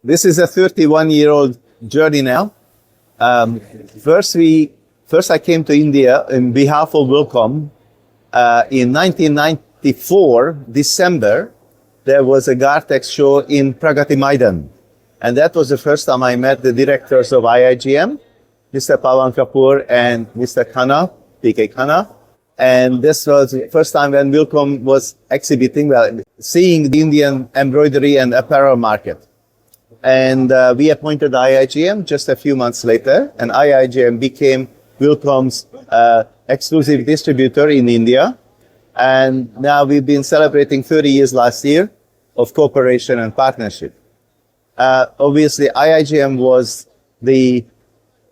this is a 31-year-old journey now. First I came to India in behalf of Wilcom. In 1994, December, there was a Gartex show in Pragati Maidan. And that was the first time I met the directors of 𝐖𝐢𝐥𝐜, Mr. Pawan Kapoor and Mr. Khanna, P.K. Khanna. And this was the first time when Wilcom was exhibiting, seeing the Indian embroidery and apparel market. And we appointed 𝐖𝐢𝐥𝐜 just a few months later, and 𝐖𝐢𝐥𝐜 became Wilcom's exclusive distributor in India. And now we've been celebrating 30 years last year of cooperation and partnership. Obviously, 𝐖𝐢𝐥𝐜 was the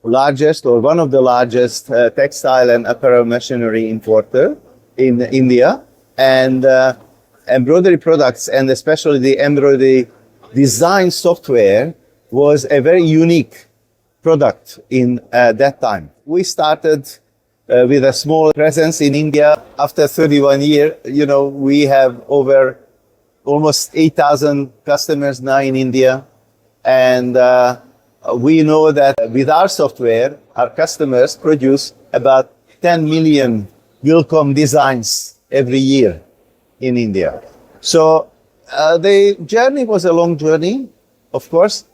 largest or one of the largest textile and apparel machinery importer in India. And embroidery products, and especially the embroidery design software, was a very unique product in that time. We started with a small presence in India. After 31 years, we have over almost 8,000 customers now in India. And we know that with our software, our customers produce about 10 million Wilcom designs every year in India. So the journey was a long journey, of course.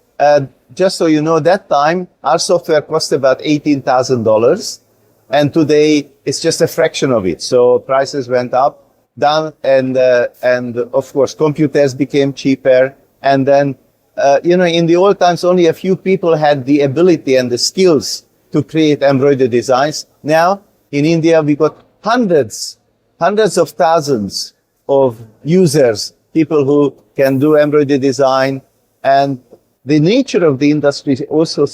Just so you know, that time, our software cost about $18,000. And today, it's just a fraction of it. So prices went up, down, and of course, computers became cheaper. And then, in the old times, only a few people had the ability and the skills to create embroidery designs. Now, in India, we got hundreds of thousands of users, people who can do embroidery design. And the nature of the industry also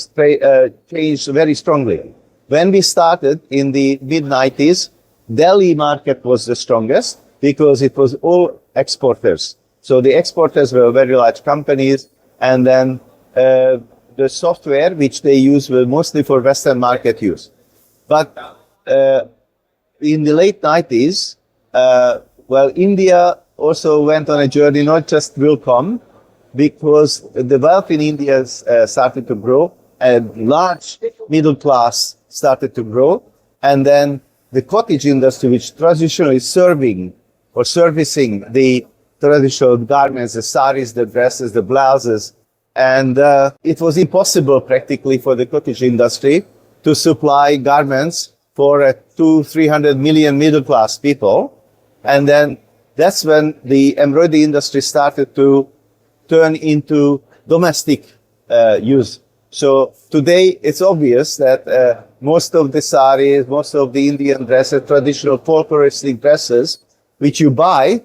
changed very strongly. When we started in the mid-90s, Delhi market was the strongest because it was all exporters. So the exporters were very large companies, and then the software which they use were mostly for Western market use. But in the late 90s, India also went on a journey, not just Wilcom, because the wealth in India started to grow, and large middle class started to grow. And then the cottage industry, which traditionally serving or servicing the traditional garments, the saris, the dresses, the blouses. And it was impossible practically for the cottage industry to supply garments for 200-300 million middle class people. And then that's when the embroidery industry started to turn into domestic use. So today it's obvious that most of the saris, most of the Indian dresses, traditional folkloristic dresses, which you buy,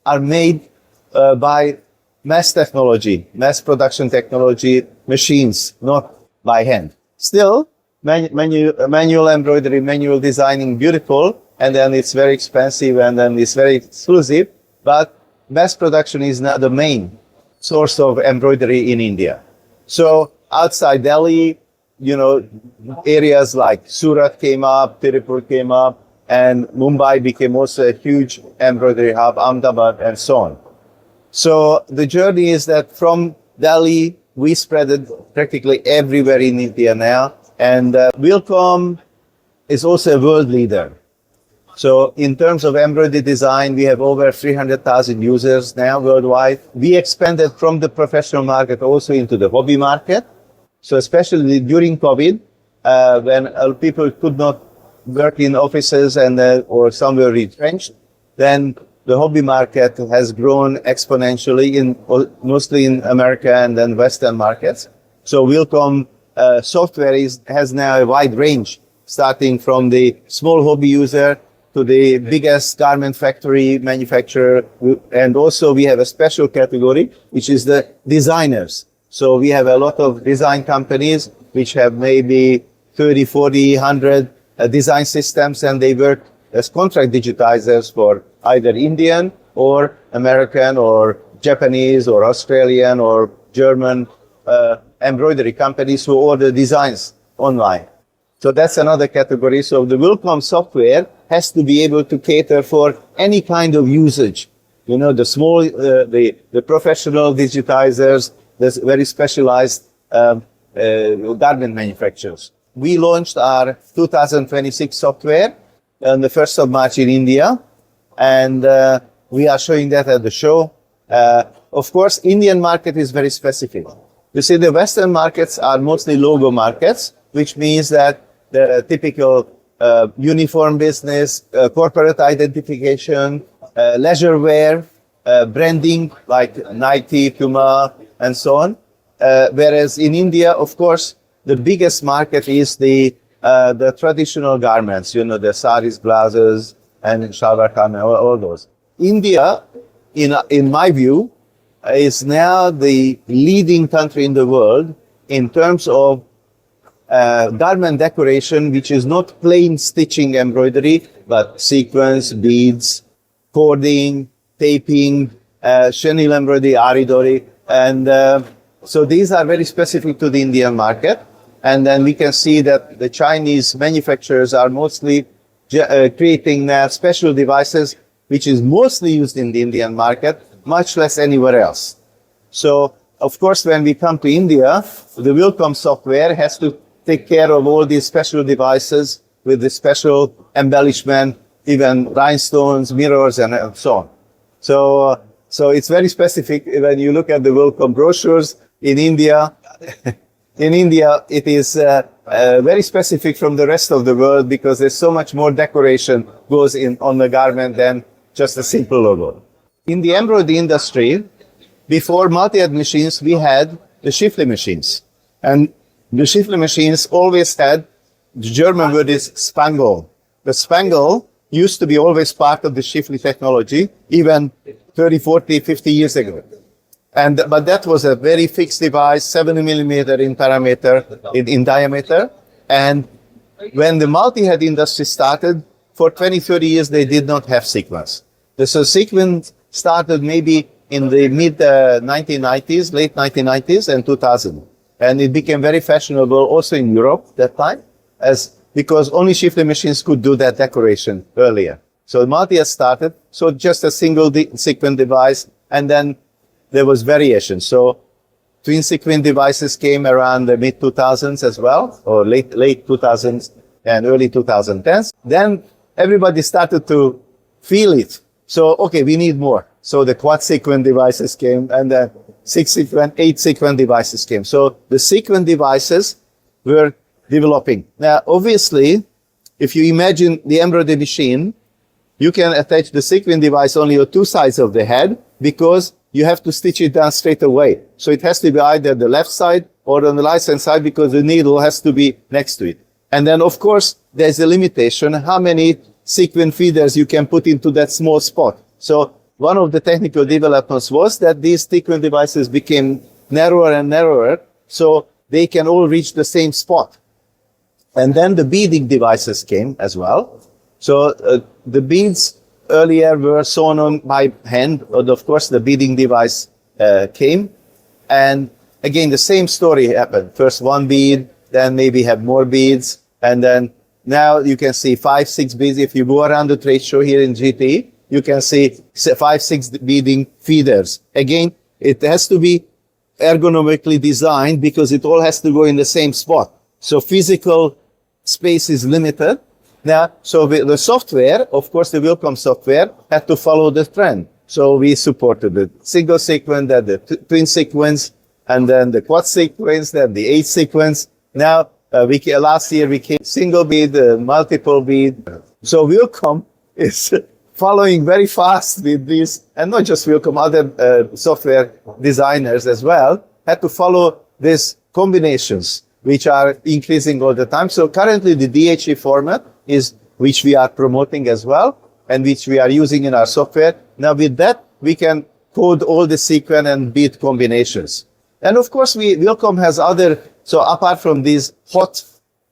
are made by mass technology, mass production technology machines, not by hand. Still, manual embroidery, manual designing, beautiful, and then it's very expensive, and then it's very exclusive, but mass production is now the main source of embroidery in India. So outside Delhi, areas like Surat came up, Tirupur came up, and Mumbai became also a huge embroidery hub, Ahmedabad, and so on. So the journey is that from Delhi, we spread it practically everywhere in India now. And Wilcom is also a world leader. So in terms of embroidery design, we have over 300,000 users now worldwide. We expanded from the professional market also into the hobby market. So especially during COVID, when people could not work in offices and or some were retrenched, then the hobby market has grown exponentially, mostly in America and then Western markets. So Wilcom software has now a wide range, starting from the small hobby user to the biggest garment factory manufacturer. And also we have a special category, which is the designers. So we have a lot of design companies which have maybe 30, 40, 100 design systems, and they work as contract digitizers for either Indian or American or Japanese or Australian or German embroidery companies who order designs online. So that's another category. So the Wilcom software has to be able to cater for any kind of usage. The small, the professional digitizers, there's very specialized garment manufacturers. We launched our 2026 software on the 1st of March in India, and we are showing that at the show. Of course, Indian market is very specific. You see, the Western markets are mostly logo markets, which means that the typical uniform business, corporate identification, leisure wear, branding like Nike, Puma, and so on. Whereas in India, of course, the biggest market is the traditional garments, you know, the saris, blouses, and shalwar kameez, all those. India, in my view, is now the leading country in the world in terms of garment decoration, which is not plain stitching embroidery, but sequins, beads, cording, taping, chenille embroidery, aridori, and so these are very specific to the Indian market. And then we can see that the Chinese manufacturers are mostly creating special devices, which is mostly used in the Indian market, much less anywhere else. So, of course, when we come to India, the Wilcom software has to take care of all these special devices with the special embellishment, even rhinestones, mirrors, and so on. So it's very specific. When you look at the Wilcom brochures in India, it is very specific from the rest of the world because there's so much more decoration goes in on the garment than just a simple logo. In the embroidery industry, before multi-head machines, we had the Schiffli machines. And the Schiffli machines always had, the German word is spangle. The spangle used to be always part of the Schiffli technology, even 30, 40, 50 years ago. But that was a very fixed device, 70 millimeter in diameter. And when the multi-head industry started, for 20, 30 years, they did not have sequins. So sequins started maybe in the mid-1990s, late 1990s and 2000. And it became very fashionable also in Europe that time, because only Schiffli machines could do that decoration earlier. So multi-head started, so just a single sequin device, and then there was variation. So twin sequin devices came around the mid-2000s as well, or late 2000s and early 2010s. Then everybody started to feel it. So, okay, we need more. So the quad sequin devices came, and the 6 sequin, 8 sequin devices came. So the sequin devices were developing. Now, obviously, if you imagine the embroidery machine, you can attach the sequin device only on two sides of the head because you have to stitch it down straight away. So it has to be either the left side or on the right hand side because the needle has to be next to it. And then, of course, there's a limitation how many sequin feeders you can put into that small spot. So one of the technical developments was that these sequin devices became narrower and narrower so they can all reach the same spot. And then the beading devices came as well. So the beads earlier were sewn on by hand, but of course the beading device came. And again, the same story happened. First one bead, then maybe have more beads, and then now you can see 5, 6 beads. If you go around the trade show here in GTE, you can see 5, 6 beading feeders. Again, it has to be ergonomically designed because it all has to go in the same spot. So physical space is limited. Now, so the software, of course, the Wilcom software had to follow the trend. So we supported the single sequence, then the twin sequence, and then the quad sequence, then the 8 sequence. Now, last year we came single bead, multiple bead. So Wilcom is following very fast with these, and not just Wilcom, other software designers as well, had to follow these combinations, which are increasing all the time. So currently the DHE format is, which we are promoting as well, and which we are using in our software. Now with that, we can code all the sequin and bead combinations. And of course, Wilcom has other, so apart from these hot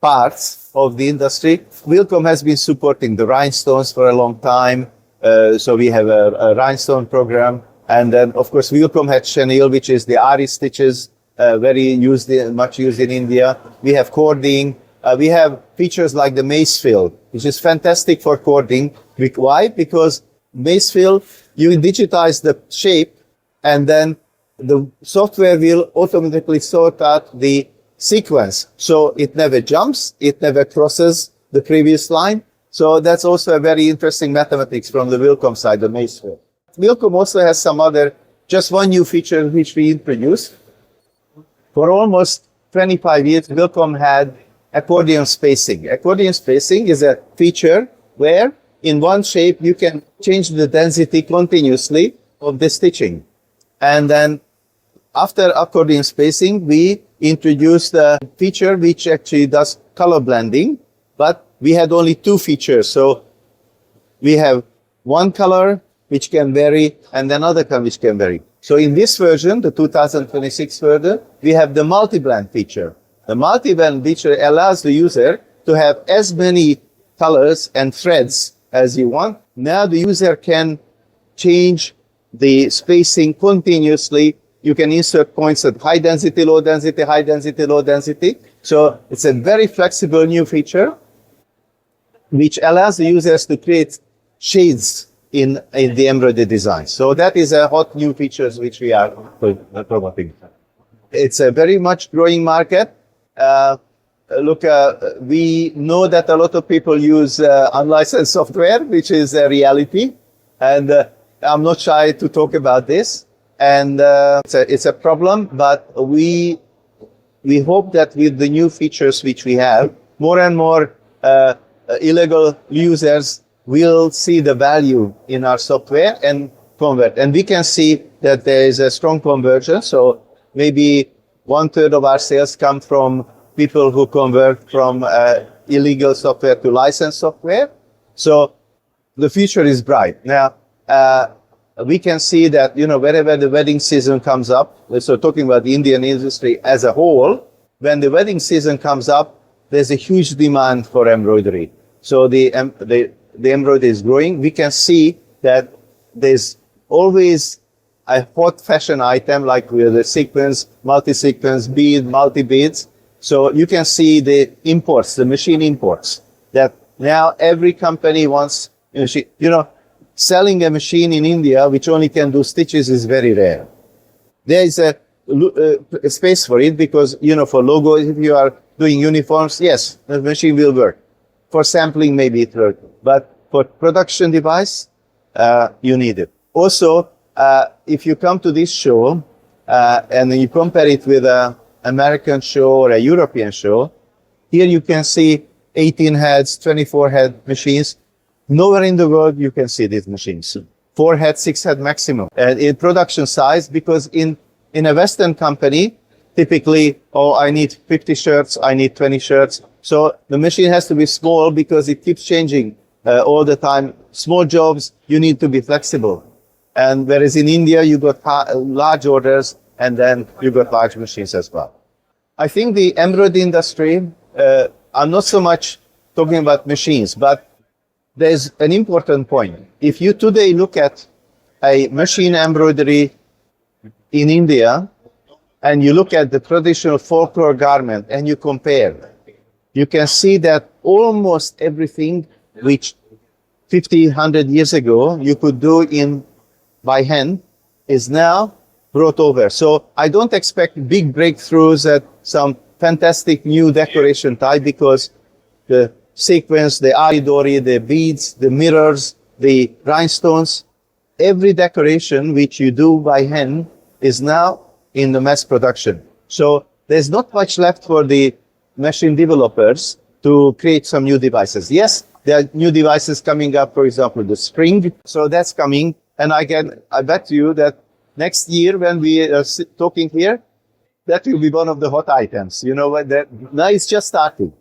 parts of the industry, Wilcom has been supporting the rhinestones for a long time. So we have a rhinestone program. And then, of course, Wilcom had chenille, which is the Ari stitches, much used in India. We have cording. We have features like the mace fill, which is fantastic for cording. Why? Because mace fill, you digitize the shape, and then the software will automatically sort out the sequence. So it never jumps, it never crosses the previous line. So that's also a very interesting mathematics from the Wilcom side, the Maysphere. Wilcom also has some other, just one new feature which we introduced. For almost 25 years, Wilcom had accordion spacing. Accordion spacing is a feature where in one shape you can change the density continuously of the stitching. And then after accordion spacing, we introduced a feature which actually does color blending, but we had only two features. So we have one color which can vary and another color which can vary. So in this version, the 2026 version, we have the multi-blend feature. The multi-blend feature allows the user to have as many colors and threads as you want. Now the user can change the spacing continuously. You can insert points at high density, low density, high density, low density. So it's a very flexible new feature which allows the users to create shades in the embroidery design. So that is a hot new features which we are promoting. It's a very much growing market. We know that a lot of people use unlicensed software, which is a reality. And I'm not shy to talk about this. And it's a problem, but we hope that with the new features which we have, more and more illegal users will see the value in our software and convert. And we can see that there is a strong conversion. So maybe 1/3 of our sales come from people who convert from illegal software to licensed software. So the future is bright. Now, we can see that, wherever the wedding season comes up, so talking about the Indian industry as a whole, when the wedding season comes up, there's a huge demand for embroidery. So the embroidery is growing. We can see that there's always a hot fashion item like with the sequence, multi-sequence, bead, multi-beads. So you can see the imports, the machine imports, that now every company wants, selling a machine in India which only can do stitches is very rare. There is a space for it because, for logos, if you are doing uniforms, yes, the machine will work. For sampling, maybe it works. But for production device, you need it. Also, if you come to this show and you compare it with an American show or a European show, here you can see 18 heads, 24 head machines. Nowhere in the world you can see these machines. 4 head, 6 head maximum. And in production size, because in a Western company, typically, I need 50 shirts, I need 20 shirts. So the machine has to be small because it keeps changing all the time. Small jobs, you need to be flexible. And whereas in India, you got large orders and then you got large machines as well. I think the embroidery industry, I'm not so much talking about machines, but there's an important point. If you today look at a machine embroidery in India, and you look at the traditional folklore garment and you compare, you can see that almost everything which 50, 100 years ago you could do by hand is now brought over. So I don't expect big breakthroughs at some fantastic new decoration type because the sequence, the embroidery, the beads, the mirrors, the rhinestones, every decoration which you do by hand is now in the mass production. So there's not much left for the machine developers to create some new devices. Yes, there are new devices coming up, for example, the spring. So that's coming. And I bet you that next year when we are talking here, that will be one of the hot items. Now it's just starting.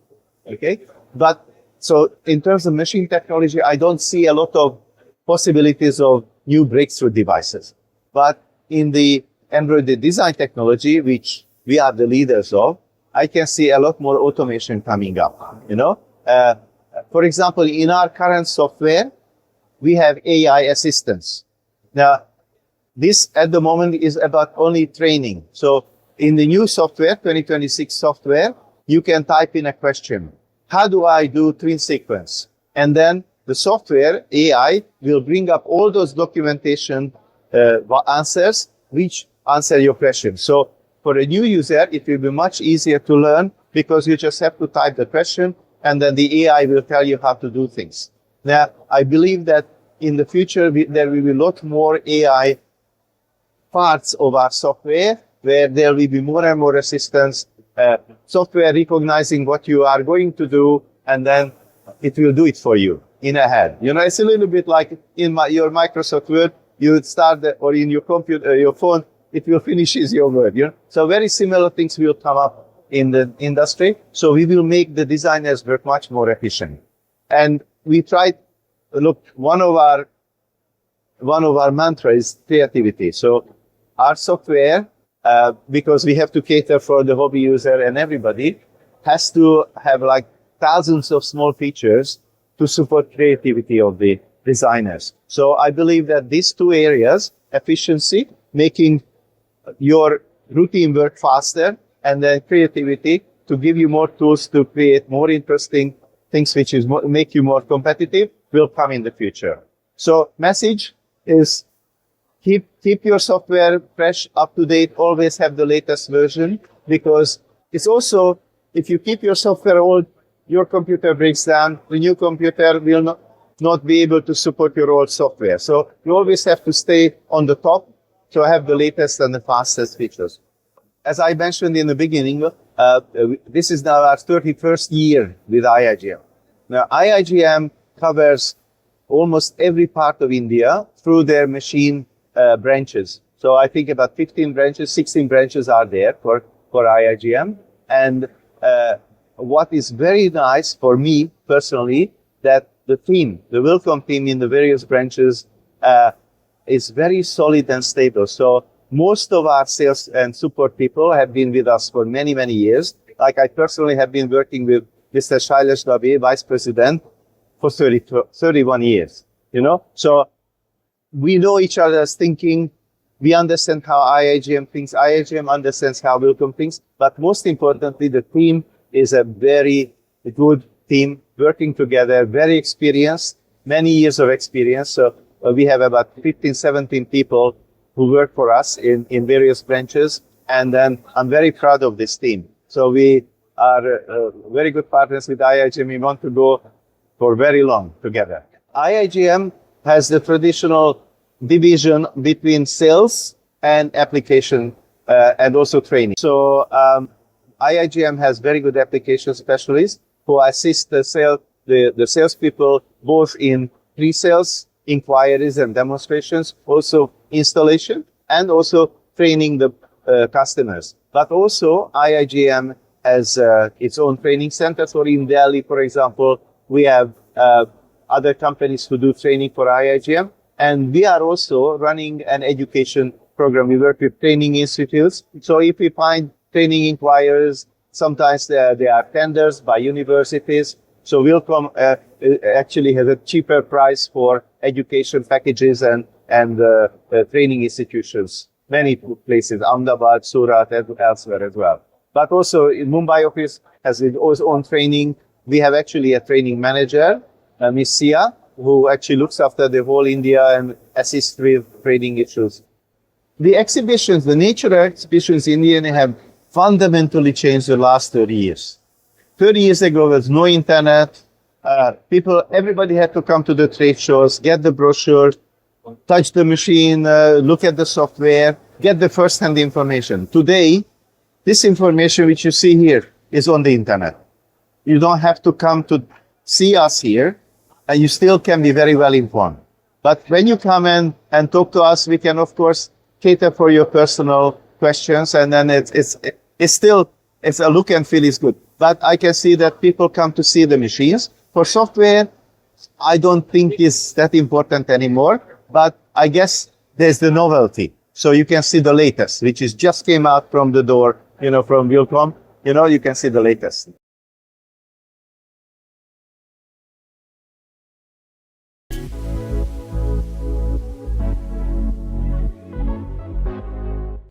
Okay. But so in terms of machine technology, I don't see a lot of possibilities of new breakthrough devices. But in the embroidery design technology, which we are the leaders of, I can see a lot more automation coming up. For example, in our current software, we have AI assistance. Now, this at the moment is about only training. So in the new software, 2026 software, you can type in a question. How do I do twin sequence? And then the software, AI, will bring up all those documentation answers, which answer your question. So for a new user, it will be much easier to learn because you just have to type the question and then the AI will tell you how to do things. Now, I believe that in the future, there will be a lot more AI parts of our software where there will be more and more assistance, software recognizing what you are going to do, and then it will do it for you in a head. You know, it's a little bit like in your Microsoft Word, you start, or in your computer, your phone, it will finishes your word. You know? So very similar things will come up in the industry. So we will make the designers work much more efficient. And we tried, look, one of our mantras is creativity. So our software, because we have to cater for the hobby user and everybody, has to have like thousands of small features to support creativity of the designers. So I believe that these two areas, efficiency, making your routine work faster, and then creativity to give you more tools to create more interesting things which is make you more competitive, will come in the future. So message is keep your software fresh, up to date, always have the latest version, because it's also, if you keep your software old, your computer breaks down, the new computer will not be able to support your old software. So you always have to stay on the top to have the latest and the fastest features. As I mentioned in the beginning, this is now our 31st year with 𝐖𝐢𝐥𝐸. Now, 𝐖𝐢𝐥𝐸 covers almost every part of India through their machine branches. So I think about 15 branches, 16 branches are there for 𝐖𝐢𝐥𝐸. And what is very nice for me personally, that the team, the Wilcom team in the various branches is very solid and stable. So most of our sales and support people have been with us for many, many years. Like I personally have been working with Mr. 𝐖𝐢𝐥𝐸, Vice President, for 31 years, you know? So we know each other's thinking. We understand how 𝐖𝐢𝐥𝐸 thinks. 𝐖𝐢𝐥𝐸 understands how Wilcom thinks. But most importantly, the team is a very good team working together, very experienced, many years of experience. So we have about 15, 17 people who work for us in various branches. And then I'm very proud of this team. So we are very good partners with 𝐖𝐢𝐥𝐸. We want to go for very long together. 𝐖𝐢𝐥𝐸 has the traditional division between sales and application and also training. So 𝐖𝐢𝐥𝐸 has very good application specialists who assist the salespeople both in pre-sales, inquiries and demonstrations, also installation, and also training the customers. But also 𝐖𝐢𝐥𝐸 has its own training center. So in Delhi, for example, we have other companies who do training for 𝐖𝐢𝐥𝐸. And we are also running an education program. We work with training institutes. So if we find training inquiries, sometimes there are tenders by universities. So Wilcom actually has a cheaper price for education packages and training institutions. Many places, Ahmedabad, Surat, and elsewhere as well. But also in Mumbai office has its own training. We have actually a training manager, Ms. Sia, who actually looks after the whole India and assists with training issues. The exhibitions, the nature of exhibitions in India have fundamentally changed the last 30 years. 30 years ago, there was no internet. Everybody had to come to the trade shows, get the brochure, touch the machine, look at the software, get the first-hand information. Today, this information which you see here is on the internet. You don't have to come to see us here, and you still can be very well informed. But when you come in and talk to us, we can, of course, cater for your personal questions, and then it's a look and feel is good. But I can see that people come to see the machines. For software, I don't think it's that important anymore, but I guess there's the novelty. So you can see the latest, which is just came out from the door, you know, from Wilcom. You know, you can see the latest.